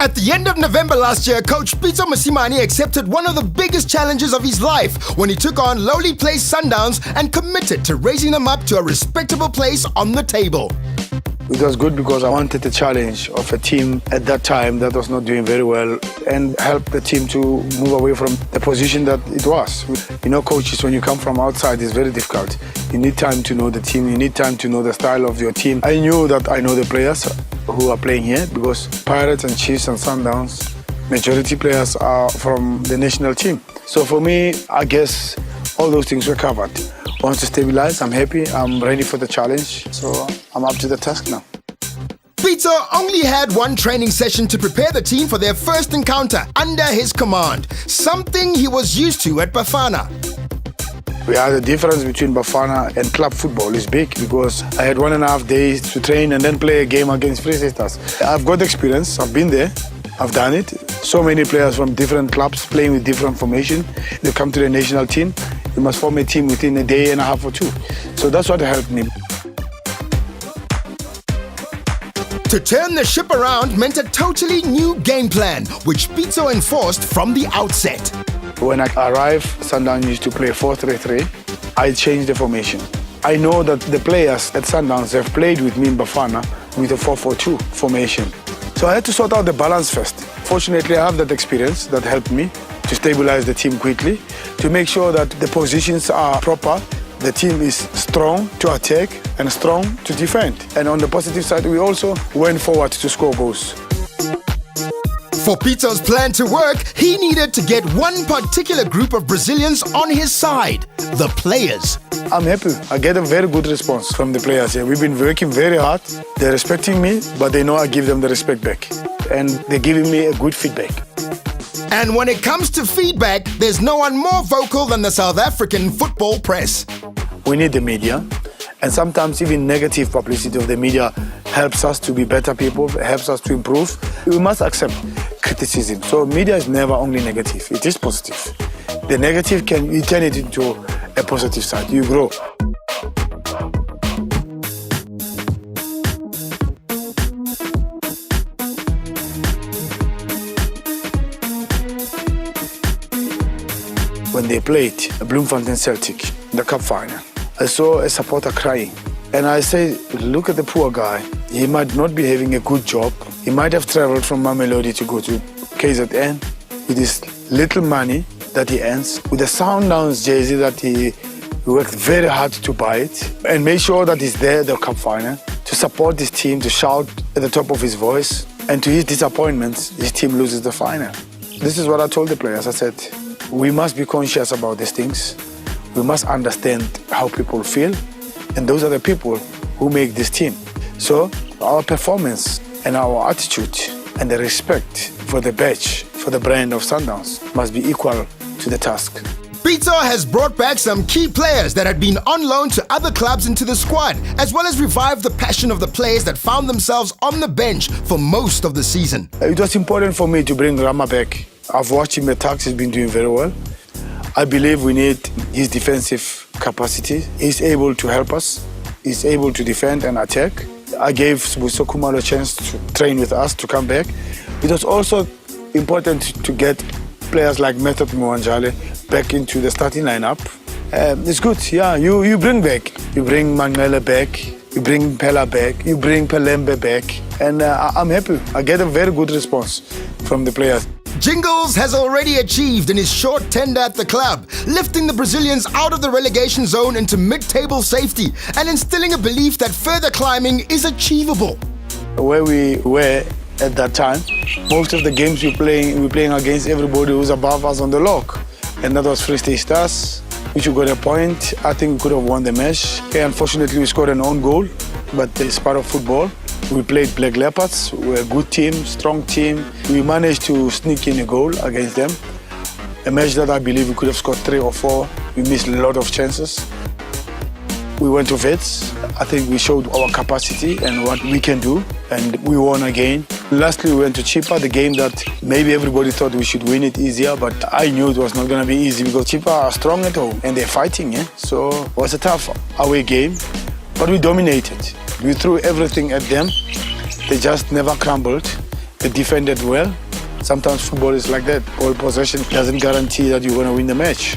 At the end of November last year, coach Pitso Mosimane accepted one of the biggest challenges of his life when he took on lowly placed Sundowns and committed to raising them up to a respectable place on the table. It was good because I wanted the challenge of a team at that time that was not doing very well and help the team to move away from the position that it was. You know, coaches, when you come from outside, it's very difficult. You need time to know the team. You need time to know the style of your team. I knew that I know the players who are playing here because Pirates and Chiefs and Sundowns, majority players are from the national team. So for me, I guess all those things were covered. Once to stabilize, I'm happy, I'm ready for the challenge, so I'm up to the task now. Pitso only had one training session to prepare the team for their first encounter under his command, something he was used to at Bafana. The difference between Bafana and club football is big because I had 1.5 days to train and then play a game against Free Stars. I've got experience, I've been there, I've done it. So many players from different clubs playing with different formation. They come to the national team. You must form a team within a day and a half or two. So that's what helped me. To turn the ship around meant a totally new game plan, which Pitso enforced from the outset. When I arrived, Sundowns used to play 4-3-3. I changed the formation. I know that the players at Sundowns have played with me in Bafana with a 4-4-2 formation. So I had to sort out the balance first. Fortunately, I have that experience that helped me to stabilize the team quickly, to make sure that the positions are proper, the team is strong to attack and strong to defend. And on the positive side, we also went forward to score goals. For Pitso's plan to work, he needed to get one particular group of Brazilians on his side, the players. I'm happy. I get a very good response from the players here. We've been working very hard. They're respecting me, but they know I give them the respect back. And they're giving me a good feedback. And when it comes to feedback, there's no one more vocal than the South African football press. We need the media, and sometimes even negative publicity of the media helps us to be better people, helps us to improve. We must accept criticism. So media is never only negative, it is positive. The negative, you turn it into a positive side, you grow. When they played Bloemfontein Celtic, the cup final, I saw a supporter crying. And I say, look at the poor guy. He might not be having a good job. He might have traveled from Mamelodi to go to KZN with his little money that he earns, with a Sundowns jersey that he worked very hard to buy it, and made sure that he's there at the cup final to support his team, to shout at the top of his voice. And to his disappointment, his team loses the final. This is what I told the players. I said, we must be conscious about these things. We must understand how people feel, and those are the people who make this team. So our performance and our attitude and the respect for the badge, for the brand of Sundowns must be equal to the task. Pitso has brought back some key players that had been on loan to other clubs into the squad, as well as revived the passion of the players that found themselves on the bench for most of the season. It was important for me to bring Rama back. I've watched him attack, he's been doing very well. I believe we need his defensive capacity. He's able to help us. He's able to defend and attack. I gave Sibusiso Khumalo a chance to train with us, to come back. It was also important to get players like Method Mwanjale back into the starting lineup. It's good, yeah, you bring back. You bring Mangele back, you bring Pella back, you bring Pelembe back. And I'm happy. I get a very good response from the players. Jingles has already achieved in his short tenure at the club, lifting the Brazilians out of the relegation zone into mid-table safety and instilling a belief that further climbing is achievable. Where we were at that time, most of the games we're playing against everybody who's above us on the log. And that was Free Stars, which we got a point. I think we could have won the match. Unfortunately, we scored an own goal, but it's part of football. We played Black Leopards. We're a good team, strong team. We managed to sneak in a goal against them. A match that I believe we could have scored 3 or 4. We missed a lot of chances. We went to Vets. I think we showed our capacity and what we can do, and we won again. Lastly, we went to Chippa, the game that maybe everybody thought we should win it easier, but I knew it was not going to be easy because Chippa are strong at home and they're fighting. So it was a tough away game, but we dominated. We threw everything at them. They just never crumbled. They defended well. Sometimes football is like that. Ball possession doesn't guarantee that you're going to win the match.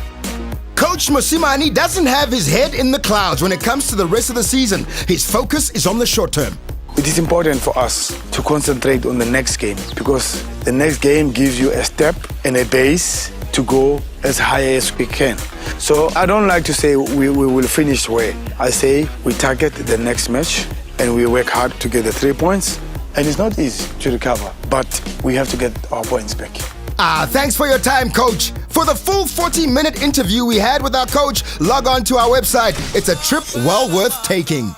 Coach Mosimane doesn't have his head in the clouds when it comes to the rest of the season. His focus is on the short term. It is important for us to concentrate on the next game because the next game gives you a step and a base to go as high as we can. So I don't like to say we will finish where. I say we target the next match and we work hard to get the 3 points. And it's not easy to recover, but we have to get our points back. Thanks for your time, Coach. For the full 40-minute interview we had with our coach, log on to our website. It's a trip well worth taking.